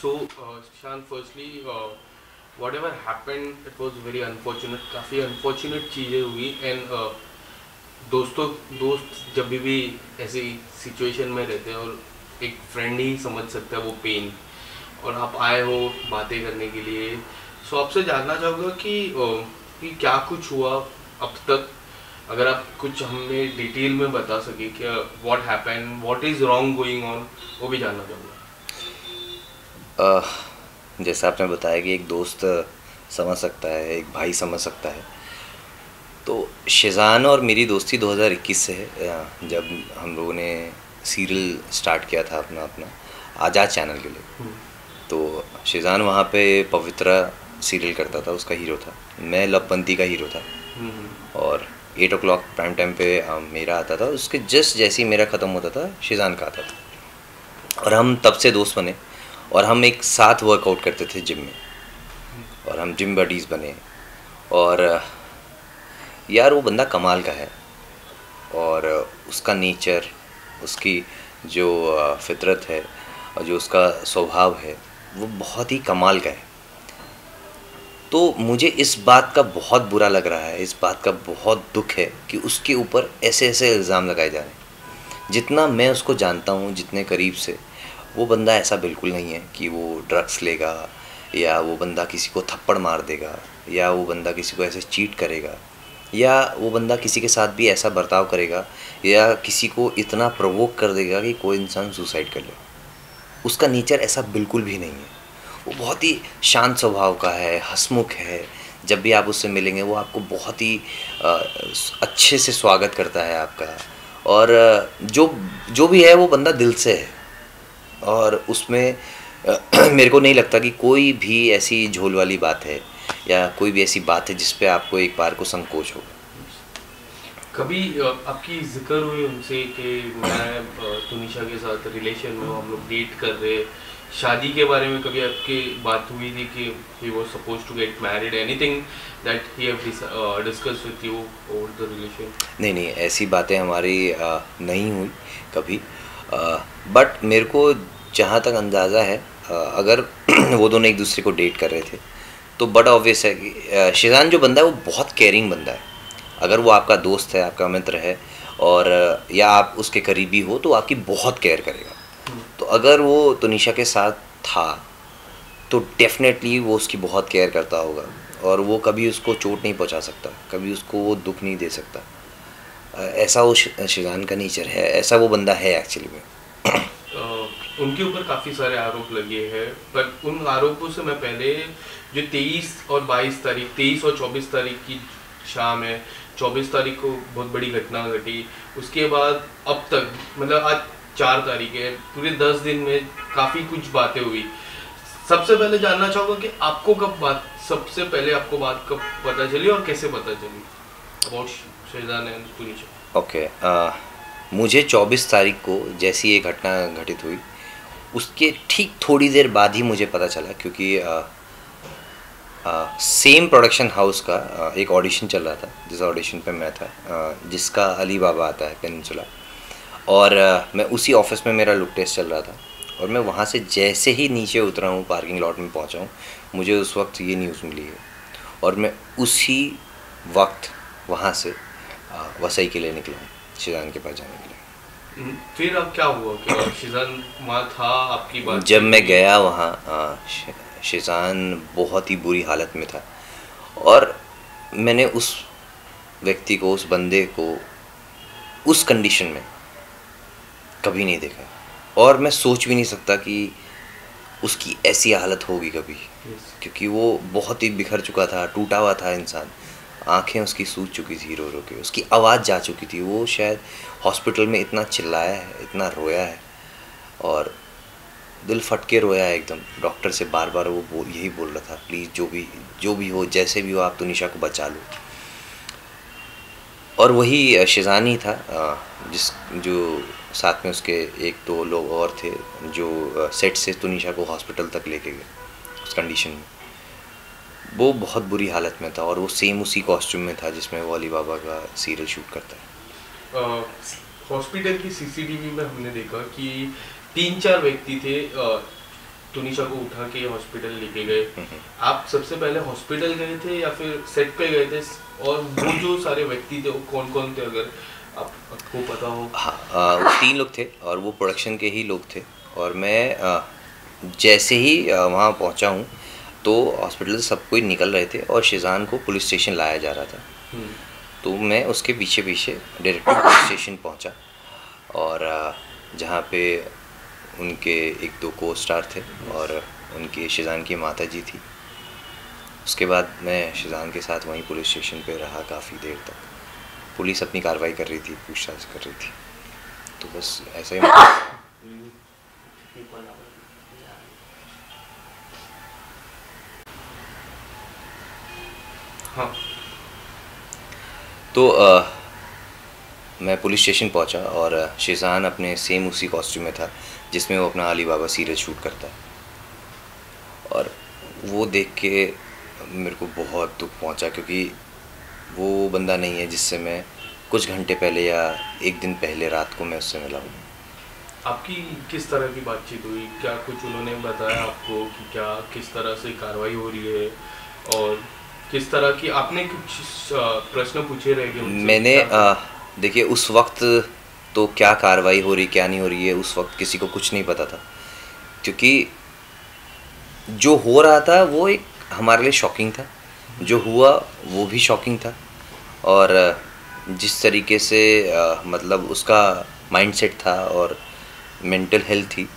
So, Shan, firstly, whatever happened, it was very unfortunate. काफ़ी unfortunate चीज़ें हुई and दोस्तों दोस्त जब भी ऐसी सिचुएशन में रहते हैं और एक फ्रेंड ही समझ सकता है वो पेन, और आप आए हो बातें करने के लिए। सो आपसे जानना चाहूँगा कि क्या कुछ हुआ अब तक, अगर आप कुछ हमें डिटेल में बता सके कि what happen, what is wrong going on, वो भी जानना चाहूँगा। अ, जैसा आपने बताया कि एक दोस्त समझ सकता है, एक भाई समझ सकता है। तो शेज़ान और मेरी दोस्ती 2021 से है, जब हम लोगों ने सीरियल स्टार्ट किया था अपना अपना आज़ाद चैनल के लिए। तो शेज़ान वहाँ पे पवित्रा सीरियल करता था, उसका हीरो था। मैं लवपंती का हीरो था। और 8 o'clock प्राइम टाइम पे मेरा आता था, उसके जस्ट जैसे ही मेरा ख़त्म होता था शेज़ान का आता था। और हम तब से दोस्त बने और हम एक साथ वर्कआउट करते थे जिम में, और हम जिम बडीज़ बने। और यार वो बंदा कमाल का है, और उसका नेचर, उसकी जो फितरत है और जो उसका स्वभाव है वो बहुत ही कमाल का है। तो मुझे इस बात का बहुत बुरा लग रहा है, इस बात का बहुत दुख है कि उसके ऊपर ऐसे ऐसे इल्ज़ाम लगाए जा रहे हैं। जितना मैं उसको जानता हूँ, जितने करीब से, वो बंदा ऐसा बिल्कुल नहीं है कि वो ड्रग्स लेगा, या वो बंदा किसी को थप्पड़ मार देगा, या वो बंदा किसी को ऐसे चीट करेगा, या वो बंदा किसी के साथ भी ऐसा बर्ताव करेगा, या किसी को इतना प्रोवोक कर देगा कि कोई इंसान सुसाइड कर ले। उसका नेचर ऐसा बिल्कुल भी नहीं है। वो बहुत ही शांत स्वभाव का है, हंसमुख है। जब भी आप उससे मिलेंगे वो आपको बहुत ही अच्छे से स्वागत करता है आपका। और जो जो भी है वो बंदा दिल से है। और उसमें मेरे को नहीं लगता कि कोई भी ऐसी झोल वाली बात है या कोई भी ऐसी बात है जिस पे आपको एक बार को संकोच हो। कभी आपकी जिक्र हुई उनसे कि मैं तुनिशा के साथ रिलेशन में हूँ, हम लोग डेट कर रहे हैं, शादी के बारे में कभी आपकी बात हुई थी कि he was supposed to get married, anything that he have discuss with you over the relation? नहीं नहीं, ऐसी बातें हमारी नहीं हुई कभी। बट मेरे को जहाँ तक अंदाज़ा है, अगर वो दोनों एक दूसरे को डेट कर रहे थे तो बड़ा ऑब्वियस है कि शिजान जो बंदा है वो बहुत केयरिंग बंदा है। अगर वो आपका दोस्त है, आपका मित्र है, और या आप उसके करीबी हो, तो आपकी बहुत केयर करेगा। तो अगर वो तुनिशा के साथ था तो डेफिनेटली वो उसकी बहुत केयर करता होगा, और वो कभी उसको चोट नहीं पहुंचा सकता, कभी उसको वो दुख नहीं दे सकता। ऐसा वो शिजान का नेचर है, ऐसा वो बंदा है एक्चुअली में। उनके ऊपर काफ़ी सारे आरोप लगे हैं, पर उन आरोपों से मैं पहले जो 23 और 22 तारीख, 23 और 24 तारीख की शाम है, 24 तारीख को बहुत बड़ी घटना घटी, उसके बाद अब तक, मतलब आज 4 तारीख है, पूरे 10 दिन में काफ़ी कुछ बातें हुई। सबसे पहले जानना चाहूँगा कि आपको कब बात, सबसे पहले आपको बात कब पता चली और कैसे पता चली about Schezwan and Tunisha? Okay, मुझे 24 तारीख को जैसी ये घटना घटित हुई उसके ठीक थोड़ी देर बाद ही मुझे पता चला, क्योंकि सेम प्रोडक्शन हाउस का एक ऑडिशन चल रहा था, जिस ऑडिशन पे मैं था, जिसका अली बाबा आता है पेनिनसुला। और मैं उसी ऑफिस में, मेरा लुक टेस्ट चल रहा था, और मैं वहाँ से जैसे ही नीचे उतरा हूँ, पार्किंग लॉट में पहुँचा हूँ, मुझे उस वक्त ये न्यूज़ मिली है। और मैं उसी वक्त वहाँ से वसई के लिए निकला हूँ, शिजान के पास जाने के लिए। फिर अब क्या हुआ कि शिजान वहाँ था, आपकी बात जब मैं गया वहाँ, शिजान बहुत ही बुरी हालत में था, और मैंने उस व्यक्ति को, उस बंदे को उस कंडीशन में कभी नहीं देखा, और मैं सोच भी नहीं सकता कि उसकी ऐसी हालत होगी कभी, क्योंकि वो बहुत ही बिखर चुका था, टूटा हुआ था इंसान। आंखें उसकी सूज चुकी थी रो रो के, उसकी आवाज़ जा चुकी थी। वो शायद हॉस्पिटल में इतना चिल्लाया है, इतना रोया है, और दिल फट के रोया है एकदम। डॉक्टर से बार बार वो यही बोल रहा था, प्लीज़ जो भी हो, जैसे भी हो, आप तुनिशा को बचा लो। और वही शिजानी था, जिस जो साथ में उसके एक दो लोग और थे, जो सेट से तुनिशा को हॉस्पिटल तक लेके गए उस कंडीशन में। वो बहुत बुरी हालत में था, और वो सेम उसी कॉस्ट्यूम में था जिसमें वो अली बाबा का सीरियल शूट करता है। हॉस्पिटल की सीसीटीवी में हमने देखा कि 3-4 व्यक्ति थे तुनिशा को उठा के हॉस्पिटल लेके गए, आप सबसे पहले हॉस्पिटल गए थे या फिर सेट पे गए थे? और वो जो सारे व्यक्ति थे वो कौन कौन थे, अगर आपको पता हो? हाँ, वो 3 लोग थे और वो प्रोडक्शन के ही लोग थे। और मैं जैसे ही वहाँ पहुँचा हूँ तो हॉस्पिटल से सब कोई निकल रहे थे और शिजान को पुलिस स्टेशन लाया जा रहा था। तो मैं उसके पीछे पीछे डायरेक्ट पुलिस स्टेशन पहुँचा और जहाँ पे उनके 1-2 को स्टार थे और उनकी शिजान की माता जी थी। उसके बाद मैं शिजान के साथ वहीं पुलिस स्टेशन पे रहा काफ़ी देर तक। पुलिस अपनी कार्रवाई कर रही थी, पूछताछ कर रही थी। तो बस ऐसा ही हाँ। तो मैं पुलिस स्टेशन पहुंचा और शिजान अपने सेम उसी कॉस्ट्यूम में था जिसमें वो अपना अली बाबा सीरियल शूट करता है। और वो देख के मेरे को बहुत दुख पहुंचा, क्योंकि वो बंदा नहीं है जिससे मैं कुछ घंटे पहले या 1 दिन पहले रात को मैं उससे मिला हूँ। आपकी किस तरह की बातचीत हुई? क्या कुछ उन्होंने बताया आपको कि क्या किस तरह से कार्रवाई हो रही है, और किस तरह की आपने कुछ प्रश्न पूछे रहेंगे उनसे? मैंने देखिए उस वक्त तो क्या कार्रवाई हो रही क्या नहीं हो रही है उस वक्त किसी को कुछ नहीं पता था, क्योंकि जो हो रहा था वो एक हमारे लिए शॉकिंग था, जो हुआ वो भी शॉकिंग था। और जिस तरीके से मतलब उसका माइंडसेट था और मेंटल हेल्थ थी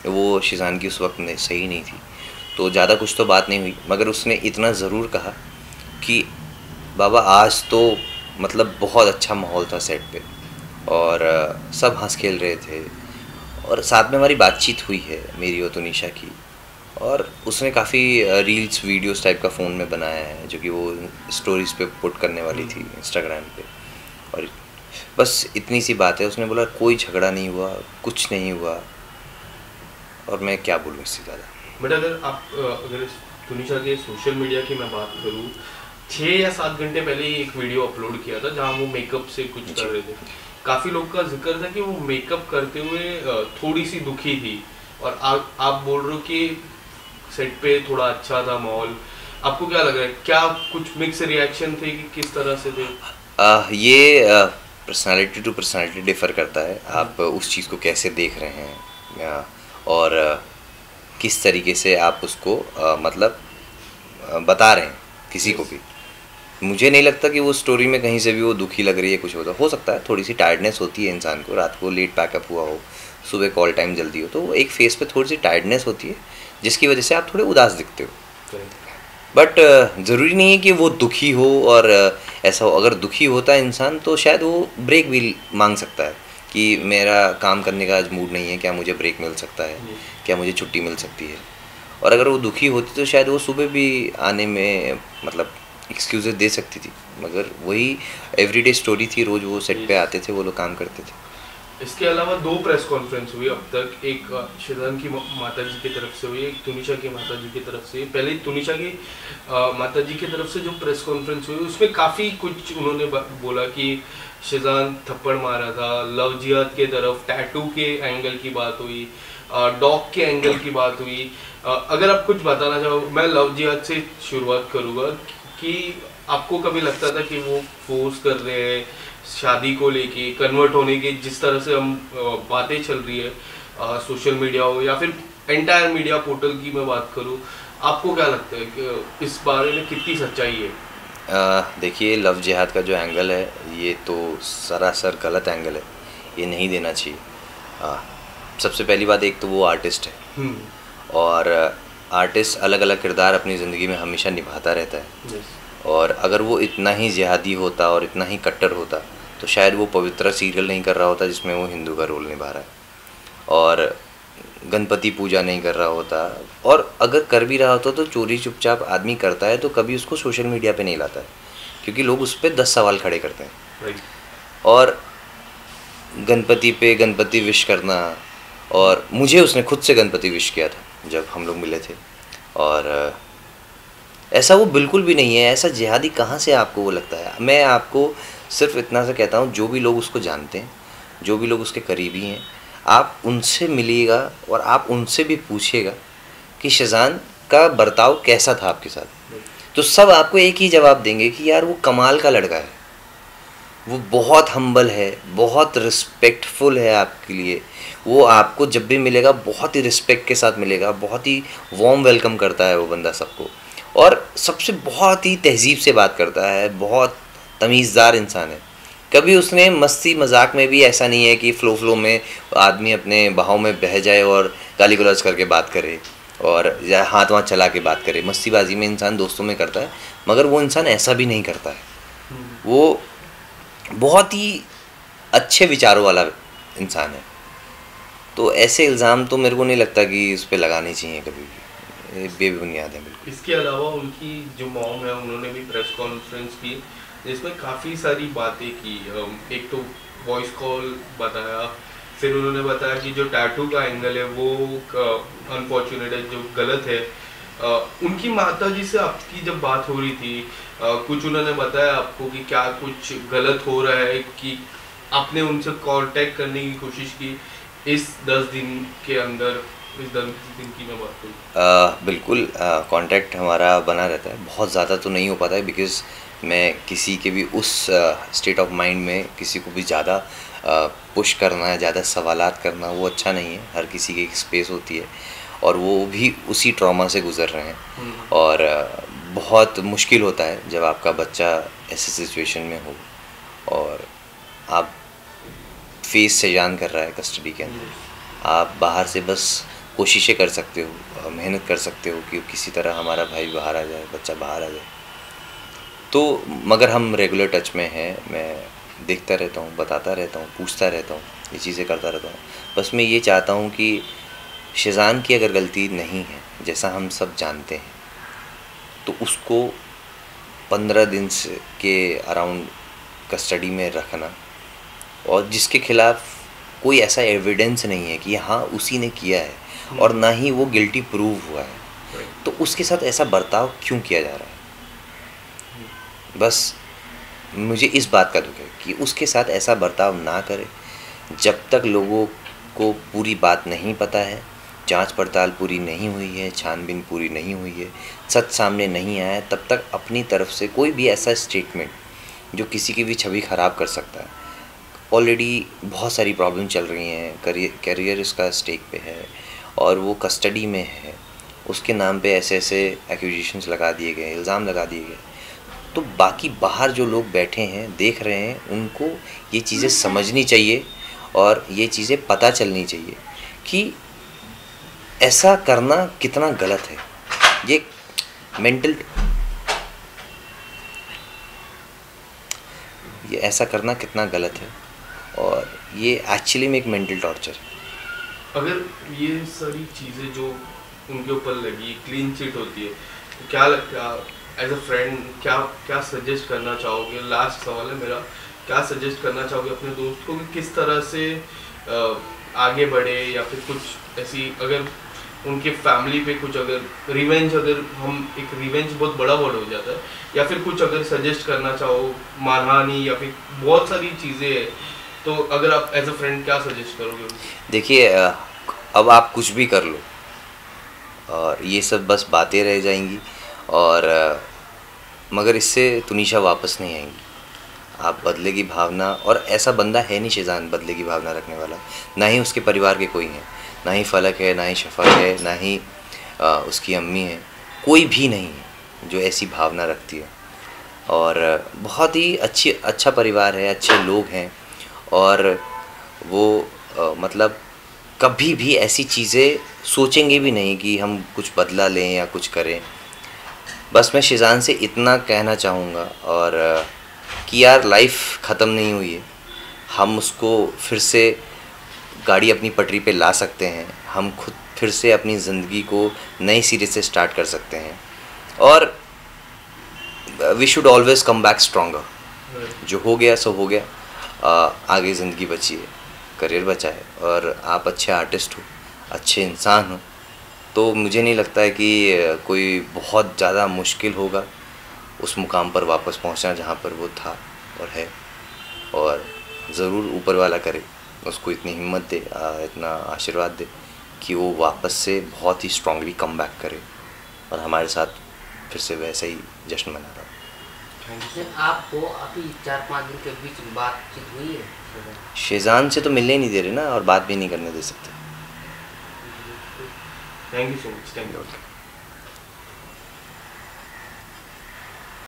वो शिजान की उस वक्त सही नहीं थी। तो ज़्यादा कुछ तो बात नहीं हुई, मगर उसने इतना ज़रूर कहा कि बाबा आज तो मतलब बहुत अच्छा माहौल था सेट पे और सब हंस खेल रहे थे और साथ में हमारी बातचीत हुई है मेरी और तुनिशा की। और उसने काफ़ी रील्स वीडियोस टाइप का फ़ोन में बनाया है जो कि वो स्टोरीज़ पे पुट करने वाली थी इंस्टाग्राम पे। और बस इतनी सी बात है, उसने बोला कोई झगड़ा नहीं हुआ, कुछ नहीं हुआ। और मैं क्या बोलूँ इससे ज़्यादा। बट अगर तुनिशा के सोशल मीडिया की मैं बात करूँ, 6 या 7 घंटे पहले ही एक वीडियो अपलोड किया था जहाँ वो मेकअप से कुछ कर रहे थे। काफ़ी लोग का जिक्र था कि वो मेकअप करते हुए थोड़ी सी दुखी थी, और आप बोल रहे हो कि सेट पे थोड़ा अच्छा था माहौल। आपको क्या लग रहा है, क्या कुछ मिक्स रिएक्शन थे कि किस तरह से थे? ये पर्सनालिटी टू पर्सनालिटी डिफ़र करता है, आप उस चीज़ को कैसे देख रहे हैं और किस तरीके से आप उसको मतलब बता रहे हैं किसी को भी। मुझे नहीं लगता कि वो स्टोरी में कहीं से भी वो दुखी लग रही है, कुछ होता हो सकता है थोड़ी सी टायर्डनेस होती है इंसान को, रात को लेट पैकअप हुआ हो, सुबह कॉल टाइम जल्दी हो, तो एक फेस पे थोड़ी सी टायर्डनेस होती है जिसकी वजह से आप थोड़े उदास दिखते हो। बट ज़रूरी नहीं है कि वो दुखी हो और ऐसा हो। अगर दुखी होता है इंसान तो शायद वो ब्रेक भी मांग सकता है कि मेरा काम करने का आज मूड नहीं है, क्या मुझे ब्रेक मिल सकता है, क्या मुझे छुट्टी मिल सकती है। और अगर वो दुखी होती तो शायद वो सुबह भी आने में मतलब एक्सक्यूज़ेस दे सकती थी, मगर वही एवरीडे स्टोरी थी, रोज़ वो सेट पे आते थे, वो लोग काम करते थे। इसके अलावा 2 प्रेस कॉन्फ्रेंस हुई अब तक, एक शिजान की माता जी की तरफ से हुई, एक तुनिशा की माता जी की तरफ से। पहले तुनिशा की माता जी की तरफ से जो प्रेस कॉन्फ्रेंस हुई उसमें काफ़ी कुछ उन्होंने बोला कि शिजान थप्पड़ मारा था, लव जिहाद के तरफ टैटू के एंगल की बात हुई, डॉग के एंगल की बात हुई। अगर आप कुछ बताना चाहो, मैं लव जिहाद से शुरुआत करूँगा कि आपको कभी लगता था कि वो फोर्स कर रहे हैं शादी को लेके, कन्वर्ट होने के, जिस तरह से हम बातें चल रही है सोशल मीडिया हो या फिर एंटायर मीडिया पोर्टल की मैं बात करूँ, आपको क्या लगता है कि इस बारे में कितनी सच्चाई है? देखिए लव जिहाद का जो एंगल है ये तो सरासर गलत एंगल है, ये नहीं देना चाहिए। सबसे पहली बात, एक तो वो आर्टिस्ट है और आर्टिस्ट अलग अलग किरदार अपनी ज़िंदगी में हमेशा निभाता रहता है। और अगर वो इतना ही जिहादी होता और इतना ही कट्टर होता तो शायद वो पवित्र सीरियल नहीं कर रहा होता जिसमें वो हिंदू का रोल निभा रहा है, और गणपति पूजा नहीं कर रहा होता, और अगर कर भी रहा होता तो चोरी चुपचाप आदमी करता है तो कभी उसको सोशल मीडिया पे नहीं लाता है, क्योंकि लोग उस पर 10 सवाल खड़े करते हैं। और गणपति पे गणपति विश करना, और मुझे उसने खुद से गणपति विश किया था जब हम लोग मिले थे, और ऐसा वो बिल्कुल भी नहीं है। ऐसा जिहादी कहाँ से आपको वो लगता है? मैं आपको सिर्फ इतना सा कहता हूँ, जो भी लोग उसको जानते हैं, जो भी लोग उसके करीबी हैं, आप उनसे मिलिएगा और आप उनसे भी पूछिएगा कि शेज़ान का बर्ताव कैसा था आपके साथ, तो सब आपको एक ही जवाब देंगे कि यार वो कमाल का लड़का है, वो बहुत हम्बल है, बहुत रिस्पेक्टफुल है आपके लिए, वो आपको जब भी मिलेगा बहुत ही रिस्पेक्ट के साथ मिलेगा, बहुत ही वार्म वेलकम करता है वो बंदा सबको, और सबसे बहुत ही तहज़ीब से बात करता है, बहुत तमीज़दार इंसान है। कभी उसने मस्ती मजाक में भी ऐसा नहीं है कि फ़्लो में आदमी अपने बहाव में बह जाए और गाली गलौज करके बात करे और या हाथ वाथ चला के बात करे। मस्तीबाजी में इंसान दोस्तों में करता है, मगर वो इंसान ऐसा भी नहीं करता है। वो बहुत ही अच्छे विचारों वाला इंसान है। तो ऐसे इल्ज़ाम तो मेरे को नहीं लगता कि उस पर लगाने चाहिए कभी भी, ये बेबुनियाद है बिल्कुल। इसके अलावा उनकी जो मॉम है उन्होंने भी प्रेस कॉन्फ्रेंस की जिसमें काफ़ी सारी बातें की। एक तो वॉइस कॉल बताया, फिर उन्होंने बताया कि जो टैटू का एंगल है वो अनफॉर्चुनेट है, जो गलत है। उनकी माता जी से आपकी जब बात हो रही थी, कुछ उन्होंने बताया आपको कि क्या कुछ गलत हो रहा है, कि आपने उनसे कांटेक्ट करने की कोशिश की इस 10 दिन के अंदर? इस 10 दिन की मैं बात करूँ, बिल्कुल कांटेक्ट हमारा बना रहता है, बहुत ज़्यादा तो नहीं हो पाता है बिकॉज़ मैं किसी के भी उस स्टेट ऑफ माइंड में किसी को भी ज़्यादा पुश करना, ज़्यादा सवालात करना वो अच्छा नहीं है। हर किसी की एक स्पेस होती है और वो भी उसी ट्रॉमा से गुज़र रहे हैं, और बहुत मुश्किल होता है जब आपका बच्चा ऐसे सिचुएशन में हो और आप फेस से जान कर रहा है कस्टडी के अंदर। आप बाहर से बस कोशिशें कर सकते हो, मेहनत कर सकते हो कि किसी तरह हमारा भाई बाहर आ जाए, बच्चा बाहर आ जाए। तो मगर हम रेगुलर टच में हैं, मैं देखता रहता हूँ, बताता रहता हूँ, पूछता रहता हूँ, ये चीज़ें करता रहता हूँ। बस मैं ये चाहता हूँ कि शेज़ान की अगर गलती नहीं है, जैसा हम सब जानते हैं, तो उसको 15 दिन से के अराउंड कस्टडी में रखना, और जिसके खिलाफ कोई ऐसा एविडेंस नहीं है कि हाँ उसी ने किया है और ना ही वो गिल्टी प्रूव हुआ है, तो उसके साथ ऐसा बर्ताव क्यों किया जा रहा है। बस मुझे इस बात का दुख है कि उसके साथ ऐसा बर्ताव ना करे। जब तक लोगों को पूरी बात नहीं पता है, जांच पड़ताल पूरी नहीं हुई है, छानबीन पूरी नहीं हुई है, सच सामने नहीं आया है, तब तक अपनी तरफ से कोई भी ऐसा स्टेटमेंट जो किसी की भी छवि ख़राब कर सकता है। ऑलरेडी बहुत सारी प्रॉब्लम चल रही हैं, करियर उसका स्टेक पे है और वो कस्टडी में है, उसके नाम पे ऐसे ऐसे एक्यूजेशंस लगा दिए गए, इल्ज़ाम लगा दिए गए। तो बाकी बाहर जो लोग बैठे हैं, देख रहे हैं, उनको ये चीज़ें समझनी चाहिए और ये चीज़ें पता चलनी चाहिए कि ऐसा करना कितना गलत है। ये मेंटल, ये ऐसा करना कितना गलत है और ये एक्चुअली में एक मेंटल टॉर्चर है। अगर ये सारी चीज़ें जो उनके ऊपर लगी, क्लीन चिट होती है, तो क्या लगता है एज अ फ्रेंड, क्या क्या सजेस्ट करना चाहोगे? लास्ट सवाल है मेरा, क्या सजेस्ट करना चाहोगे अपने दोस्त को कि किस तरह से आगे बढ़े, या फिर कुछ ऐसी अगर उनके फैमिली पे कुछ अगर रिवेंज, अगर हम एक रिवेंज बहुत बड़ा वर्ड हो जाता है, या फिर कुछ अगर सजेस्ट करना चाहो, मानहानि या फिर बहुत सारी चीज़ें हैं, तो अगर आप एज अ फ्रेंड क्या सजेस्ट करोगे? देखिए अब आप कुछ भी कर लो और ये सब बस बातें रह जाएंगी, और मगर इससे तुनिशा वापस नहीं आएंगी। आप बदले की भावना, और ऐसा बंदा है नहीं शेज़ान बदले की भावना रखने वाला, ना ही उसके परिवार के कोई हैं, ना ही फलक है, ना ही शफक है, ना ही उसकी अम्मी है, कोई भी नहीं है जो ऐसी भावना रखती है। और बहुत ही अच्छा परिवार है, अच्छे लोग हैं, और वो मतलब कभी भी ऐसी चीज़ें सोचेंगे भी नहीं कि हम कुछ बदला लें या कुछ करें। बस मैं शेज़ान से इतना कहना चाहूँगा और कि यार लाइफ ख़त्म नहीं हुई है, हम उसको फिर से गाड़ी अपनी पटरी पे ला सकते हैं, हम खुद फिर से अपनी ज़िंदगी को नए सिरे से स्टार्ट कर सकते हैं, और we should always come back stronger. जो हो गया सो हो गया, आगे ज़िंदगी बची है, करियर बचा है, और आप अच्छे आर्टिस्ट हो, अच्छे इंसान हो, तो मुझे नहीं लगता है कि कोई बहुत ज़्यादा मुश्किल होगा उस मुकाम पर वापस पहुंचना जहां पर वो था और है। और ज़रूर ऊपर वाला करे, उसको इतनी हिम्मत दे, इतना आशीर्वाद दे कि वो वापस से बहुत ही स्ट्रांगली कम बैक करे और हमारे साथ फिर से वैसे ही जश्न मना रहा। आपको अभी 4-5 दिन के बीच बातचीत हुई है? शेजान से तो मिलने ही नहीं दे रहे ना, और बात भी नहीं करने दे सकते। Thank you so much, thank you.